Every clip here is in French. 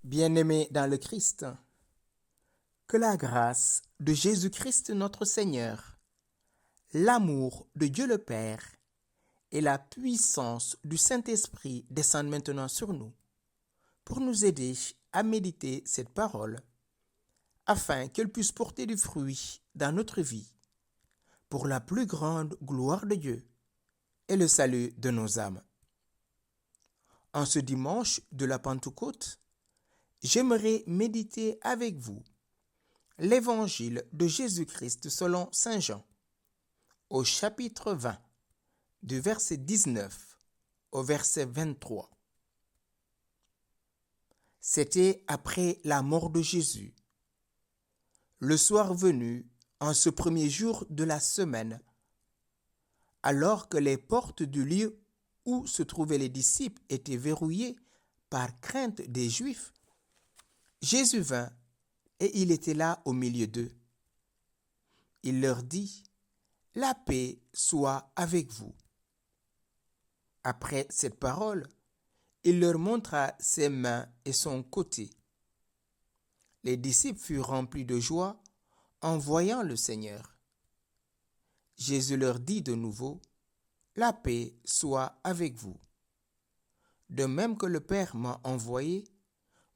Bien-aimés dans le Christ, que la grâce de Jésus-Christ notre Seigneur, l'amour de Dieu le Père et la puissance du Saint-Esprit descendent maintenant sur nous pour nous aider à méditer cette parole afin qu'elle puisse porter du fruit dans notre vie pour la plus grande gloire de Dieu et le salut de nos âmes. En ce dimanche de la Pentecôte, j'aimerais méditer avec vous l'Évangile de Jésus-Christ selon Saint Jean, au chapitre 20, du verset 19 au verset 23. C'était après la mort de Jésus. Le soir venu, en ce premier jour de la semaine, alors que les portes du lieu où se trouvaient les disciples étaient verrouillées par crainte des Juifs, Jésus vint et il était là au milieu d'eux. Il leur dit, « La paix soit avec vous. » Après cette parole, il leur montra ses mains et son côté. Les disciples furent remplis de joie en voyant le Seigneur. Jésus leur dit de nouveau, « La paix soit avec vous. De même que le Père m'a envoyé,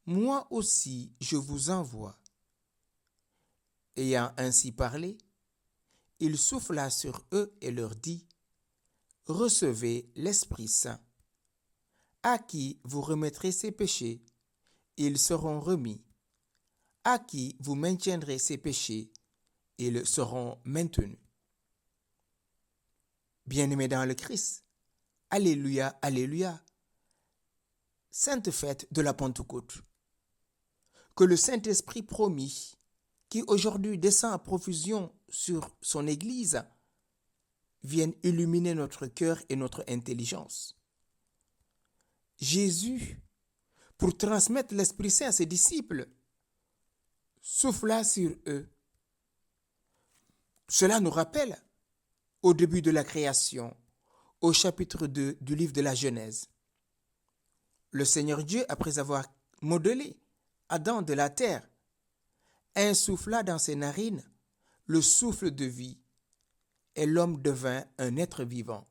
moi aussi je vous envoie. » Ayant ainsi parlé, il souffla sur eux et leur dit, « Recevez l'Esprit Saint. À qui vous remettrez ses péchés, ils seront remis. À qui vous maintiendrez ses péchés, ils seront maintenus. » Bien-aimés dans le Christ, Alléluia, Alléluia. Sainte fête de la Pentecôte. Que le Saint-Esprit promis, qui aujourd'hui descend à profusion sur son Église, vienne illuminer notre cœur et notre intelligence. Jésus, pour transmettre l'Esprit Saint à ses disciples, souffla sur eux. Cela nous rappelle au début de la création, au chapitre 2 du livre de la Genèse. Le Seigneur Dieu, après avoir modelé Adam de la terre, insuffla dans ses narines le souffle de vie et l'homme devint un être vivant.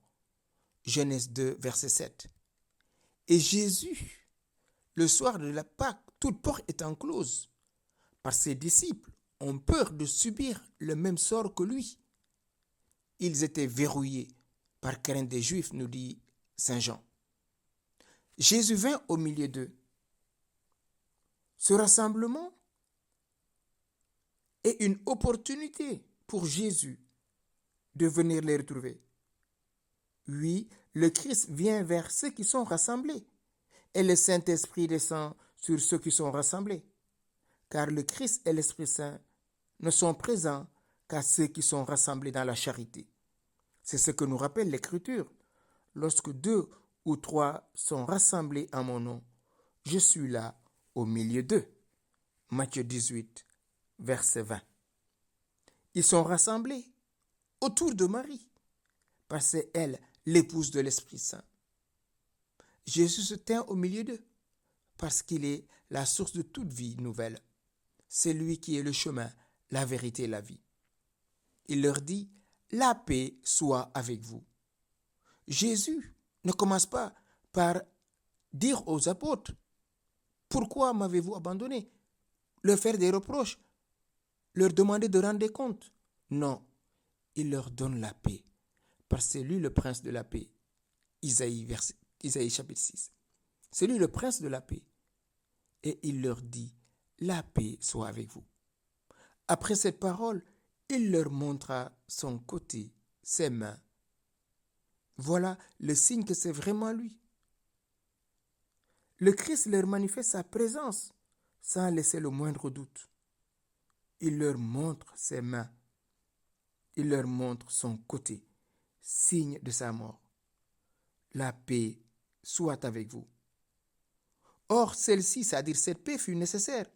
Genèse 2, verset 7. Et Jésus, le soir de la Pâque, toute porte étant close, par ses disciples ont peur de subir le même sort que lui. Ils étaient verrouillés par crainte des Juifs, nous dit Saint Jean. Jésus vint au milieu d'eux. Ce rassemblement est une opportunité pour Jésus de venir les retrouver. Oui, le Christ vient vers ceux qui sont rassemblés et le Saint-Esprit descend sur ceux qui sont rassemblés. Car le Christ et l'Esprit Saint ne sont présents qu'à ceux qui sont rassemblés dans la charité. C'est ce que nous rappelle l'Écriture. Lorsque 2 ou 3 sont rassemblés en mon nom, je suis là au milieu d'eux. Matthieu 18, verset 20. Ils sont rassemblés autour de Marie, parce que c'est elle, l'épouse de l'Esprit Saint. Jésus se tient au milieu d'eux, parce qu'il est la source de toute vie nouvelle. C'est lui qui est le chemin, la vérité et la vie. Il leur dit, « La paix soit avec vous. » Jésus ne commence pas par dire aux apôtres, « Pourquoi m'avez-vous abandonné ?» Leur faire des reproches, leur demander de rendre des comptes. Non, il leur donne la paix, parce que c'est lui le prince de la paix. Isaïe chapitre 6. C'est lui le prince de la paix. Et il leur dit, « La paix soit avec vous. » Après cette parole, il leur montra son côté, ses mains. Voilà le signe que c'est vraiment lui. Le Christ leur manifeste sa présence sans laisser le moindre doute. Il leur montre ses mains. Il leur montre son côté, signe de sa mort. La paix soit avec vous. Or, celle-ci, c'est-à-dire cette paix, fut nécessaire,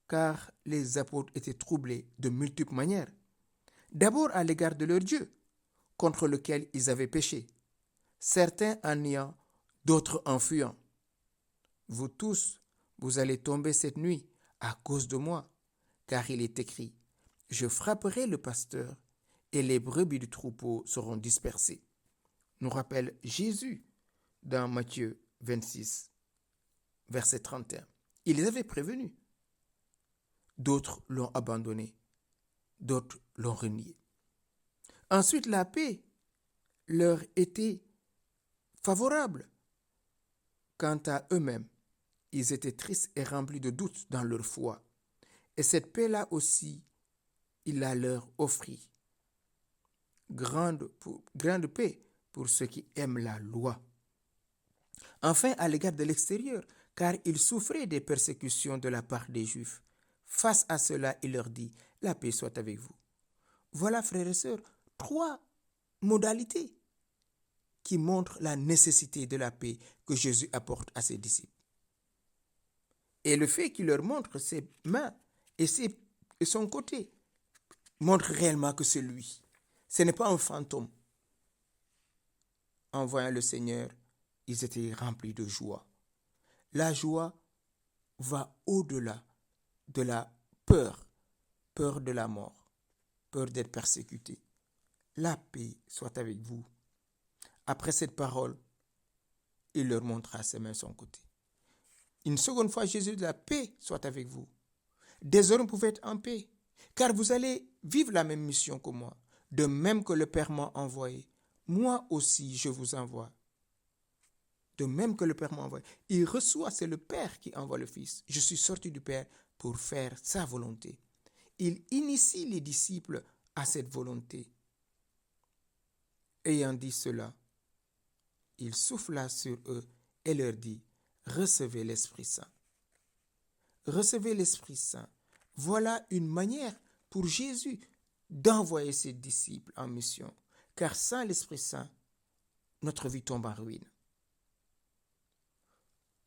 car les apôtres étaient troublés de multiples manières. D'abord à l'égard de leur Dieu, contre lequel ils avaient péché, certains en niant, d'autres en fuyant. Vous tous, vous allez tomber cette nuit à cause de moi, car il est écrit, je frapperai le pasteur et les brebis du troupeau seront dispersées. Nous rappelle Jésus dans Matthieu 26, verset 31. Il les avait prévenus. D'autres l'ont abandonné, d'autres l'ont renié. Ensuite, la paix leur était favorable. Quant à eux-mêmes, ils étaient tristes et remplis de doutes dans leur foi. Et cette paix-là aussi, il la leur offrit. Grande paix pour ceux qui aiment la loi. Enfin, à l'égard de l'extérieur, car ils souffraient des persécutions de la part des Juifs. Face à cela, il leur dit, la paix soit avec vous. Voilà, frères et sœurs, 3 modalités qui montrent la nécessité de la paix que Jésus apporte à ses disciples. Et le fait qu'il leur montre ses mains et son côté montre réellement que c'est lui. Ce n'est pas un fantôme. En voyant le Seigneur, ils étaient remplis de joie. La joie va au-delà de la peur de la mort, peur d'être persécuté. La paix soit avec vous. Après cette parole, il leur montra ses mains à son côté. Une seconde fois, Jésus dit, la paix soit avec vous. Désormais, vous pouvez être en paix, car vous allez vivre la même mission que moi. De même que le Père m'a envoyé, moi aussi je vous envoie. De même que le Père m'a envoyé. Il reçoit, c'est le Père qui envoie le Fils. Je suis sorti du Père pour faire sa volonté. Il initie les disciples à cette volonté. Ayant dit cela, il souffla sur eux et leur dit, recevez l'Esprit Saint. Recevez l'Esprit Saint. Voilà une manière pour Jésus d'envoyer ses disciples en mission. Car sans l'Esprit Saint, notre vie tombe en ruine.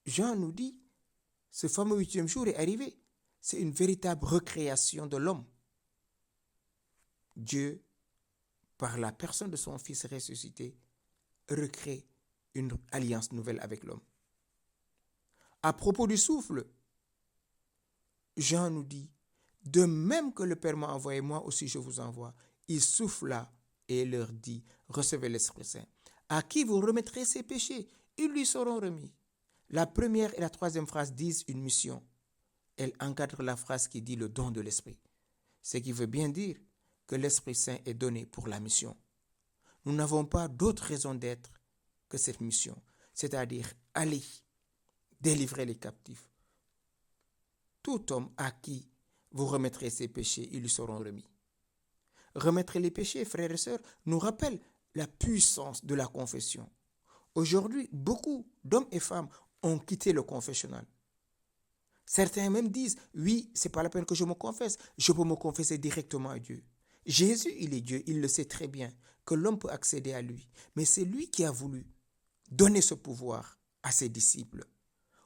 Jean nous dit, ce fameux 8e jour est arrivé. C'est une véritable recréation de l'homme. Dieu, par la personne de son Fils ressuscité, recrée une alliance nouvelle avec l'homme. À propos du souffle, Jean nous dit, de même que le Père m'a envoyé, moi aussi je vous envoie. Il souffla et leur dit, recevez l'Esprit Saint. À qui vous remettrez ses péchés, ils lui seront remis. La première et la troisième phrase disent une mission. Elle encadre la phrase qui dit le don de l'Esprit. Ce qui veut bien dire que l'Esprit Saint est donné pour la mission. Nous n'avons pas d'autre raison d'être que cette mission, c'est-à-dire aller délivrer les captifs. Tout homme à qui vous remettrez ses péchés, ils lui seront remis. Remettre les péchés, frères et sœurs, nous rappelle la puissance de la confession. Aujourd'hui, beaucoup d'hommes et femmes ont quitté le confessionnal. Certains même disent, oui, c'est pas la peine que je me confesse, je peux me confesser directement à Dieu. Jésus, il est Dieu, il le sait très bien, que l'homme peut accéder à lui. Mais c'est lui qui a voulu donner ce pouvoir à ses disciples.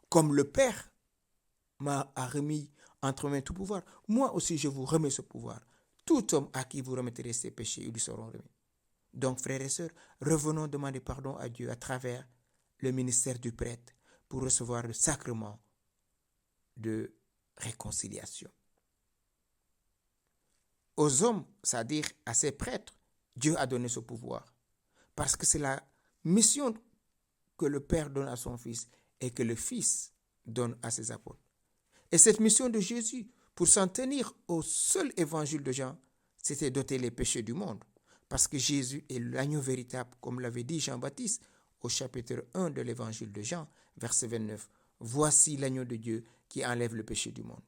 Comme le Père m'a remis entre mes mains tout pouvoir, moi aussi je vous remets ce pouvoir. Tout homme à qui vous remettrez ses péchés, ils lui seront remis. Donc, frères et sœurs, revenons demander pardon à Dieu à travers le ministère du prêtre pour recevoir le sacrement de réconciliation. Aux hommes, c'est-à-dire à ces prêtres, Dieu a donné ce pouvoir. Parce que c'est la mission que le Père donne à son Fils et que le Fils donne à ses apôtres. Et cette mission de Jésus, pour s'en tenir au seul évangile de Jean, c'était d'ôter les péchés du monde. Parce que Jésus est l'agneau véritable, comme l'avait dit Jean-Baptiste au chapitre 1 de l'évangile de Jean, verset 29. Voici l'agneau de Dieu qui enlève le péché du monde.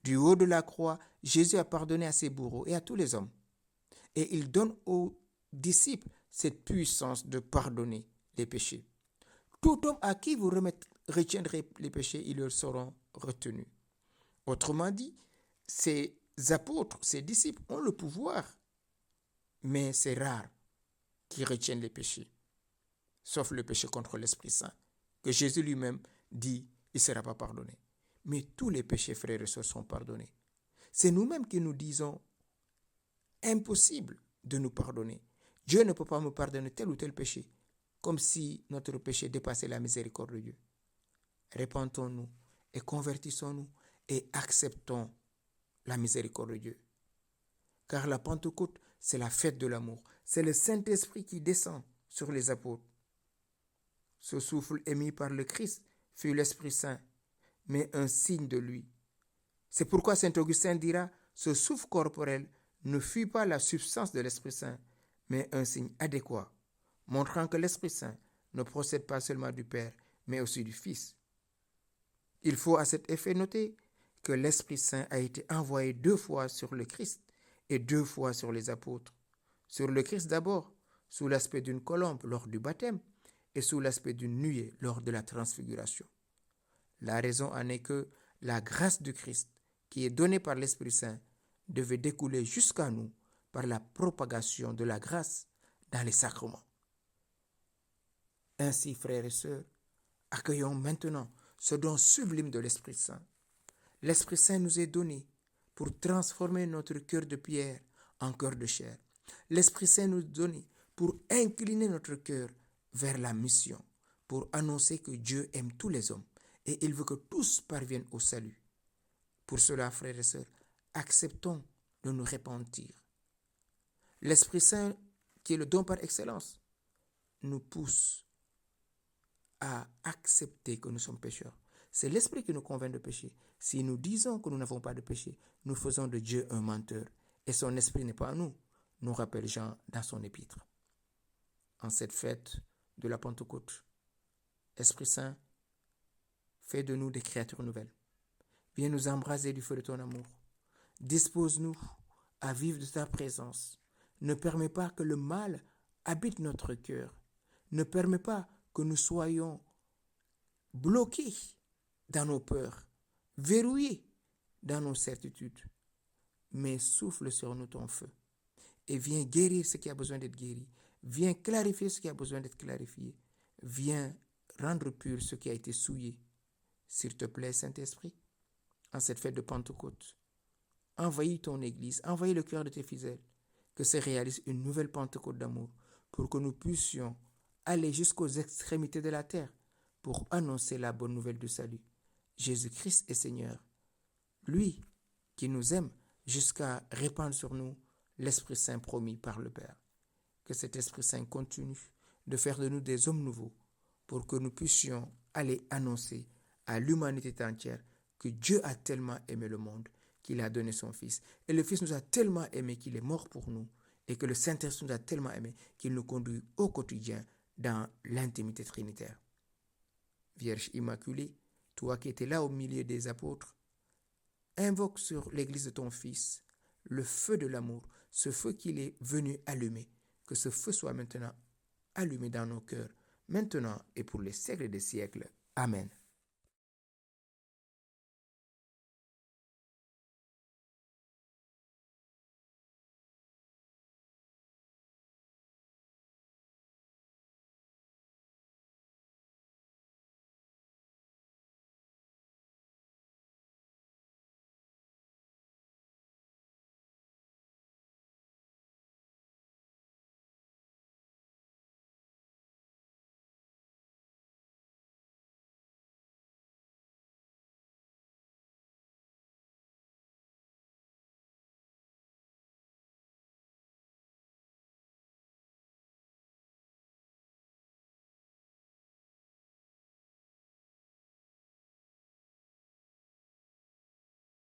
Du haut de la croix, Jésus a pardonné à ses bourreaux et à tous les hommes. Et il donne aux disciples cette puissance de pardonner les péchés. Tout homme à qui vous retiendrez les péchés, ils leur seront retenus. Autrement dit, ces apôtres, ces disciples ont le pouvoir, mais c'est rare qu'ils retiennent les péchés, sauf le péché contre l'Esprit Saint, que Jésus lui-même dit, il ne sera pas pardonné. Mais tous les péchés, frères et sœurs, sont pardonnés. C'est nous-mêmes qui nous disons, impossible de nous pardonner. Dieu ne peut pas me pardonner tel ou tel péché, comme si notre péché dépassait la miséricorde de Dieu. Répentons-nous et convertissons-nous et acceptons la miséricorde de Dieu. Car la Pentecôte, c'est la fête de l'amour. C'est le Saint-Esprit qui descend sur les apôtres. Ce souffle émis par le Christ fut l'Esprit Saint, mais un signe de lui. C'est pourquoi saint Augustin dira, ce souffle corporel ne fut pas la substance de l'Esprit Saint, mais un signe adéquat, montrant que l'Esprit Saint ne procède pas seulement du Père, mais aussi du Fils. Il faut à cet effet noter que l'Esprit Saint a été envoyé 2 fois sur le Christ et 2 fois sur les apôtres. Sur le Christ d'abord, sous l'aspect d'une colombe lors du baptême, et sous l'aspect d'une nuée lors de la transfiguration. La raison en est que la grâce du Christ, qui est donnée par l'Esprit Saint, devait découler jusqu'à nous par la propagation de la grâce dans les sacrements. Ainsi, frères et sœurs, accueillons maintenant ce don sublime de l'Esprit Saint. L'Esprit Saint nous est donné pour transformer notre cœur de pierre en cœur de chair. L'Esprit Saint nous est donné pour incliner notre cœur vers la mission, pour annoncer que Dieu aime tous les hommes et il veut que tous parviennent au salut. Pour cela, frères et sœurs, acceptons de nous repentir. L'Esprit Saint, qui est le don par excellence, nous pousse à accepter que nous sommes pécheurs. C'est l'Esprit qui nous convainc de pécher. Si nous disons que nous n'avons pas de péché, nous faisons de Dieu un menteur. Et son Esprit n'est pas en nous, nous rappelle Jean dans son épître. En cette fête de la Pentecôte, Esprit Saint, fais de nous des créatures nouvelles. Viens nous embraser du feu de ton amour. Dispose-nous à vivre de ta présence. Ne permets pas que le mal habite notre cœur. Ne permets pas que nous soyons bloqués dans nos peurs, verrouillés dans nos certitudes. Mais souffle sur nous ton feu et viens guérir ce qui a besoin d'être guéri. Viens clarifier ce qui a besoin d'être clarifié. Viens rendre pur ce qui a été souillé. S'il te plaît, Saint-Esprit, en cette fête de Pentecôte, envahis ton Église, envahis le cœur de tes fidèles, que se réalise une nouvelle Pentecôte d'amour pour que nous puissions aller jusqu'aux extrémités de la terre pour annoncer la bonne nouvelle du salut. Jésus-Christ est Seigneur, lui qui nous aime jusqu'à répandre sur nous l'Esprit Saint promis par le Père. Que cet Esprit Saint continue de faire de nous des hommes nouveaux pour que nous puissions aller annoncer à l'humanité entière que Dieu a tellement aimé le monde qu'il a donné son Fils. Et le Fils nous a tellement aimé qu'il est mort pour nous et que le Saint-Esprit nous a tellement aimé qu'il nous conduit au quotidien dans l'intimité trinitaire. Vierge Immaculée, toi qui étais là au milieu des apôtres, invoque sur l'Église de ton Fils le feu de l'amour, ce feu qu'il est venu allumer. Que ce feu soit maintenant allumé dans nos cœurs, maintenant et pour les siècles des siècles. Amen.